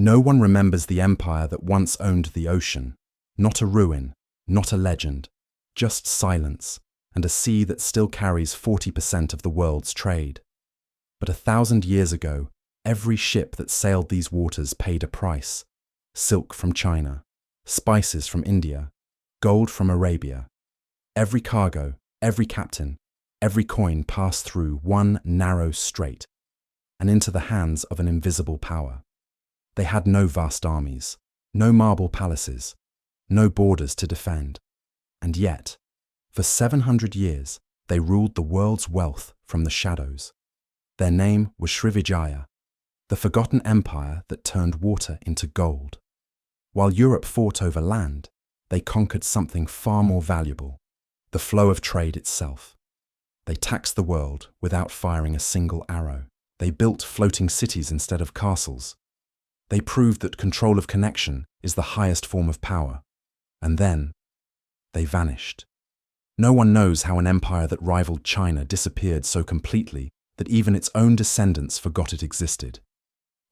No one remembers the empire that once owned the ocean. Not a ruin, not a legend, just silence, and a sea that still carries 40% of the world's trade. But 1,000 years ago, every ship that sailed these waters paid a price. Silk from China, spices from India, gold from Arabia. Every cargo, every captain, every coin passed through one narrow strait and into the hands of an invisible power. They had no vast armies, no marble palaces, no borders to defend. And yet, for 700 years, they ruled the world's wealth from the shadows. Their name was Srivijaya, the forgotten empire that turned water into gold. While Europe fought over land, they conquered something far more valuable, the flow of trade itself. They taxed the world without firing a single arrow. They built floating cities instead of castles. They proved that control of connection is the highest form of power. And then, they vanished. No one knows how an empire that rivaled China disappeared so completely that even its own descendants forgot it existed.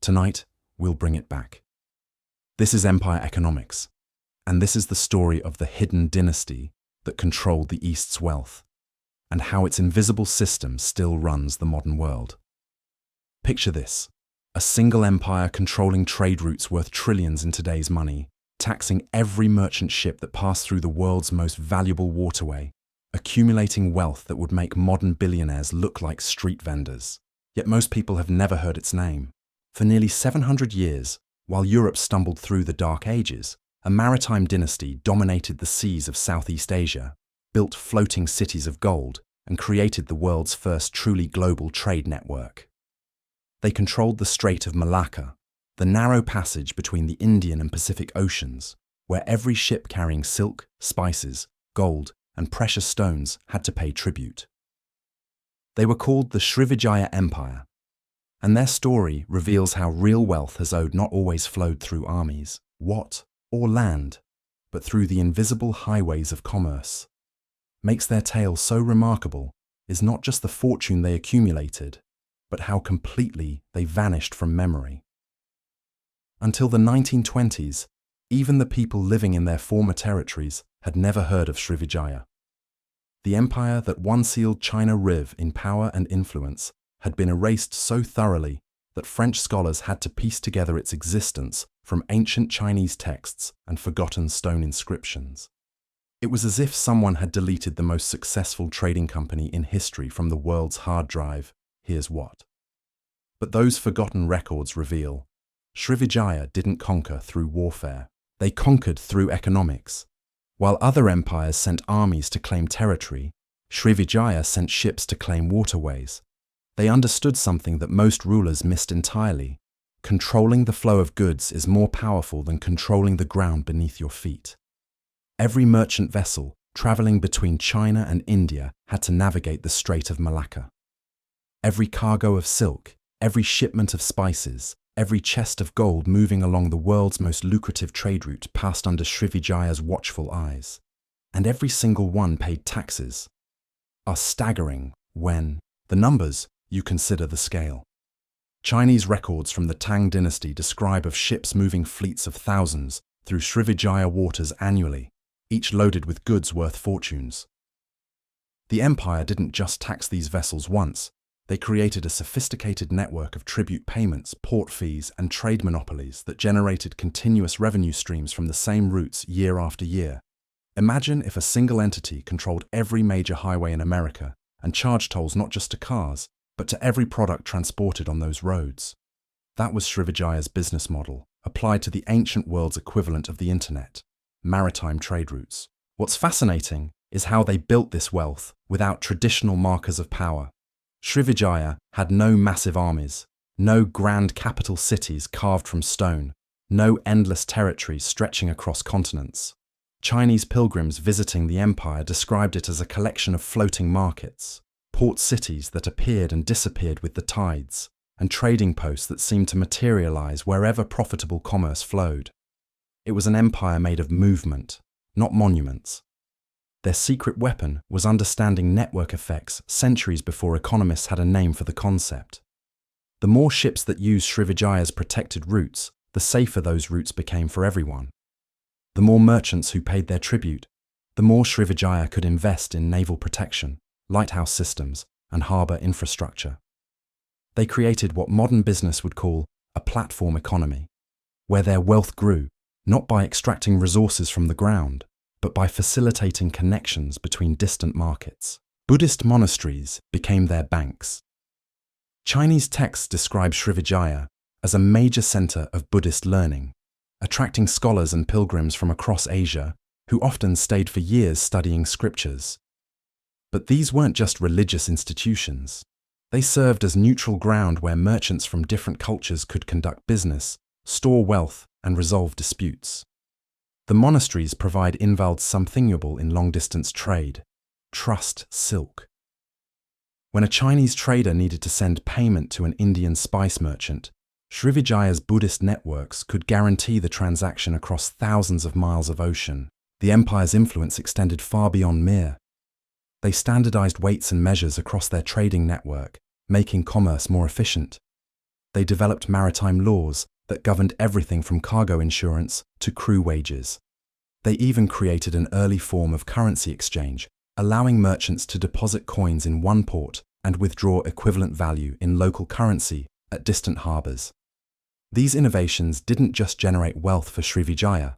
Tonight, we'll bring it back. This is Empire Economics, and this is the story of the hidden dynasty that controlled the East's wealth, and how its invisible system still runs the modern world. Picture this: a single empire controlling trade routes worth trillions in today's money, taxing every merchant ship that passed through the world's most valuable waterway, accumulating wealth that would make modern billionaires look like street vendors. Yet most people have never heard its name. For nearly 700 years, while Europe stumbled through the Dark Ages, a maritime dynasty dominated the seas of Southeast Asia, built floating cities of gold, and created the world's first truly global trade network. They controlled the Strait of Malacca, the narrow passage between the Indian and Pacific Oceans, where every ship carrying silk, spices, gold, and precious stones had to pay tribute. They were called the Srivijaya Empire, and their story reveals how real wealth has not always flowed through armies, or land, but through the invisible highways of commerce. Makes their tale so remarkable is not just the fortune they accumulated, but how completely they vanished from memory. Until the 1920s, even the people living in their former territories had never heard of Srivijaya. The empire that once sealed China Riv in power and influence had been erased so thoroughly that French scholars had to piece together its existence from ancient Chinese texts and forgotten stone inscriptions. It was as if someone had deleted the most successful trading company in history from the world's hard drive. Here's what. But those forgotten records reveal Srivijaya didn't conquer through warfare. They conquered through economics. While other empires sent armies to claim territory, Srivijaya sent ships to claim waterways. They understood something that most rulers missed entirely. Controlling the flow of goods is more powerful than controlling the ground beneath your feet. Every merchant vessel traveling between China and India had to navigate the Strait of Malacca. Every cargo of silk, every shipment of spices, every chest of gold moving along the world's most lucrative trade route passed under Srivijaya's watchful eyes. And every single one paid taxes. Are staggering when the numbers, you consider the scale. Chinese records from the Tang Dynasty describe of ships moving fleets of thousands through Srivijaya waters annually, each loaded with goods worth fortunes. The empire didn't just tax these vessels once. They created a sophisticated network of tribute payments, port fees, and trade monopolies that generated continuous revenue streams from the same routes year after year. Imagine if a single entity controlled every major highway in America and charged tolls not just to cars, but to every product transported on those roads. That was Srivijaya's business model, applied to the ancient world's equivalent of the internet, maritime trade routes. What's fascinating is how they built this wealth without traditional markers of power. Srivijaya had no massive armies, no grand capital cities carved from stone, no endless territories stretching across continents. Chinese pilgrims visiting the empire described it as a collection of floating markets, port cities that appeared and disappeared with the tides, and trading posts that seemed to materialize wherever profitable commerce flowed. It was an empire made of movement, not monuments. Their secret weapon was understanding network effects centuries before economists had a name for the concept. The more ships that used Srivijaya's protected routes, the safer those routes became for everyone. The more merchants who paid their tribute, the more Srivijaya could invest in naval protection, lighthouse systems, and harbour infrastructure. They created what modern business would call a platform economy, where their wealth grew not by extracting resources from the ground, but by facilitating connections between distant markets. Buddhist monasteries became their banks. Chinese texts describe Srivijaya as a major centre of Buddhist learning, attracting scholars and pilgrims from across Asia who often stayed for years studying scriptures. But these weren't just religious institutions. They served as neutral ground where merchants from different cultures could conduct business, store wealth, and resolve disputes. The monasteries provide invaluable something in long-distance trade: trust silk. When a Chinese trader needed to send payment to an Indian spice merchant, Srivijaya's Buddhist networks could guarantee the transaction across thousands of miles of ocean. The empire's influence extended far beyond Mir. They standardized weights and measures across their trading network, making commerce more efficient. They developed maritime laws that governed everything from cargo insurance to crew wages. They even created an early form of currency exchange, allowing merchants to deposit coins in one port and withdraw equivalent value in local currency at distant harbours. These innovations didn't just generate wealth for Srivijaya,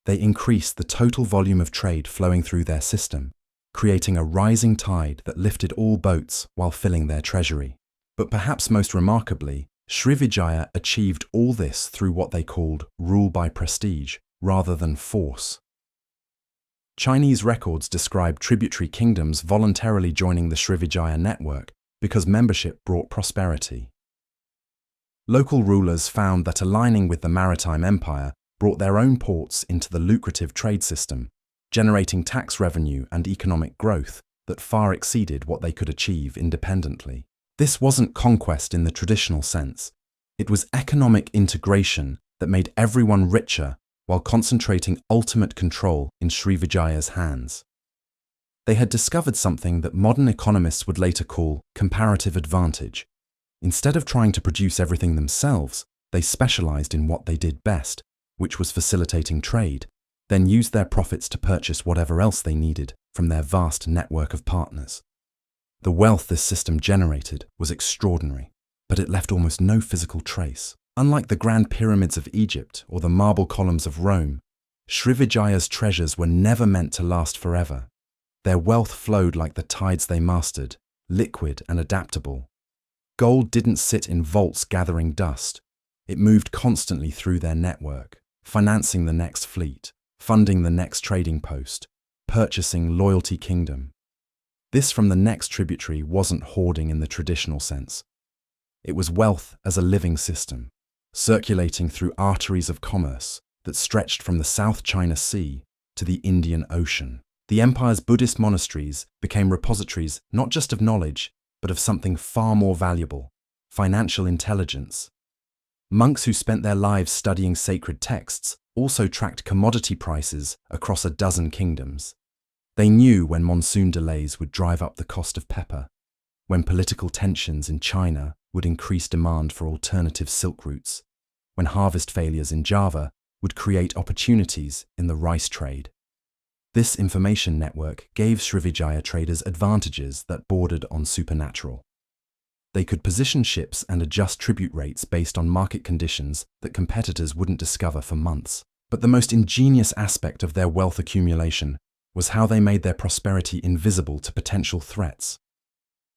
they increased the total volume of trade flowing through their system, creating a rising tide that lifted all boats while filling their treasury. But perhaps most remarkably, Srivijaya achieved all this through what they called rule by prestige rather than force. Chinese records describe tributary kingdoms voluntarily joining the Srivijaya network because membership brought prosperity. Local rulers found that aligning with the maritime empire brought their own ports into the lucrative trade system, generating tax revenue and economic growth that far exceeded what they could achieve independently. This wasn't conquest in the traditional sense. It was economic integration that made everyone richer while concentrating ultimate control in Srivijaya's hands. They had discovered something that modern economists would later call comparative advantage. Instead of trying to produce everything themselves, they specialized in what they did best, which was facilitating trade, then used their profits to purchase whatever else they needed from their vast network of partners. The wealth this system generated was extraordinary, but it left almost no physical trace. Unlike the Grand Pyramids of Egypt or the marble columns of Rome, Srivijaya's treasures were never meant to last forever. Their wealth flowed like the tides they mastered, liquid and adaptable. Gold didn't sit in vaults gathering dust. It moved constantly through their network, financing the next fleet, funding the next trading post, purchasing loyalty kingdom. This from the next tributary wasn't hoarding in the traditional sense. It was wealth as a living system, circulating through arteries of commerce that stretched from the South China Sea to the Indian Ocean. The empire's Buddhist monasteries became repositories not just of knowledge, but of something far more valuable: financial intelligence. Monks who spent their lives studying sacred texts also tracked commodity prices across a dozen kingdoms. They knew when monsoon delays would drive up the cost of pepper, when political tensions in China would increase demand for alternative silk routes, when harvest failures in Java would create opportunities in the rice trade. This information network gave Srivijaya traders advantages that bordered on supernatural. They could position ships and adjust tribute rates based on market conditions that competitors wouldn't discover for months. But the most ingenious aspect of their wealth accumulation was how they made their prosperity invisible to potential threats.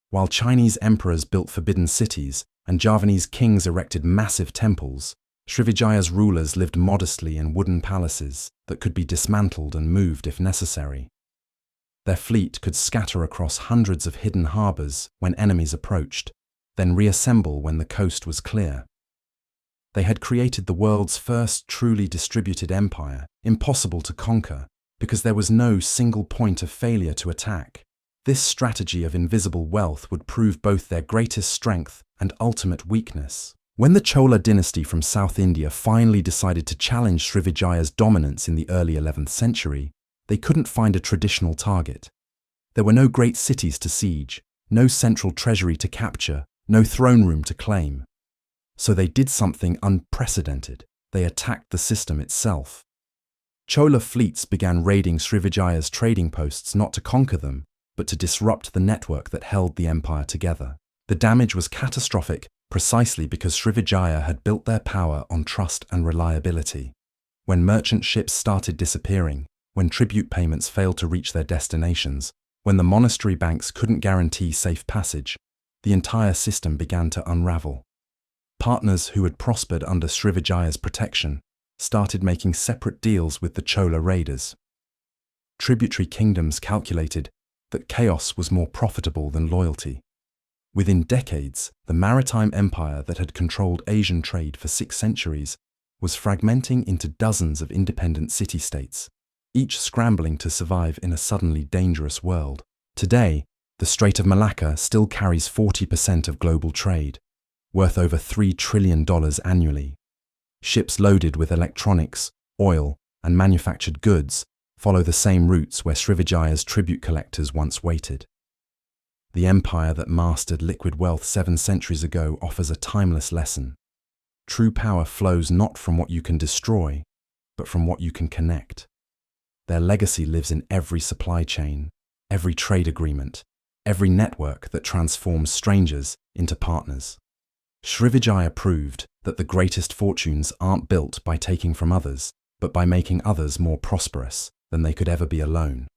While Chinese emperors built forbidden cities and Javanese kings erected massive temples, Srivijaya's rulers lived modestly in wooden palaces that could be dismantled and moved if necessary. Their fleet could scatter across hundreds of hidden harbours when enemies approached, then reassemble when the coast was clear. They had created the world's first truly distributed empire, impossible to conquer, because there was no single point of failure to attack. This strategy of invisible wealth would prove both their greatest strength and ultimate weakness. When the Chola dynasty from South India finally decided to challenge Srivijaya's dominance in the early 11th century, they couldn't find a traditional target. There were no great cities to siege, no central treasury to capture, no throne room to claim. So they did something unprecedented. they attacked the system itself. Chola fleets began raiding Srivijaya's trading posts not to conquer them, but to disrupt the network that held the empire together. The damage was catastrophic precisely because Srivijaya had built their power on trust and reliability. When merchant ships started disappearing, when tribute payments failed to reach their destinations, when the monastery banks couldn't guarantee safe passage, the entire system began to unravel. Partners who had prospered under Srivijaya's protection started making separate deals with the Chola raiders. Tributary kingdoms calculated that chaos was more profitable than loyalty. Within decades, the maritime empire that had controlled Asian trade for 6 centuries was fragmenting into dozens of independent city-states, each scrambling to survive in a suddenly dangerous world. Today, the Strait of Malacca still carries 40% of global trade, worth over $3 trillion annually. Ships loaded with electronics, oil, and manufactured goods follow the same routes where Srivijaya's tribute collectors once waited. The empire that mastered liquid wealth 7 centuries ago offers a timeless lesson. True power flows not from what you can destroy, but from what you can connect. Their legacy lives in every supply chain, every trade agreement, every network that transforms strangers into partners. Srivijaya proved that the greatest fortunes aren't built by taking from others, but by making others more prosperous than they could ever be alone.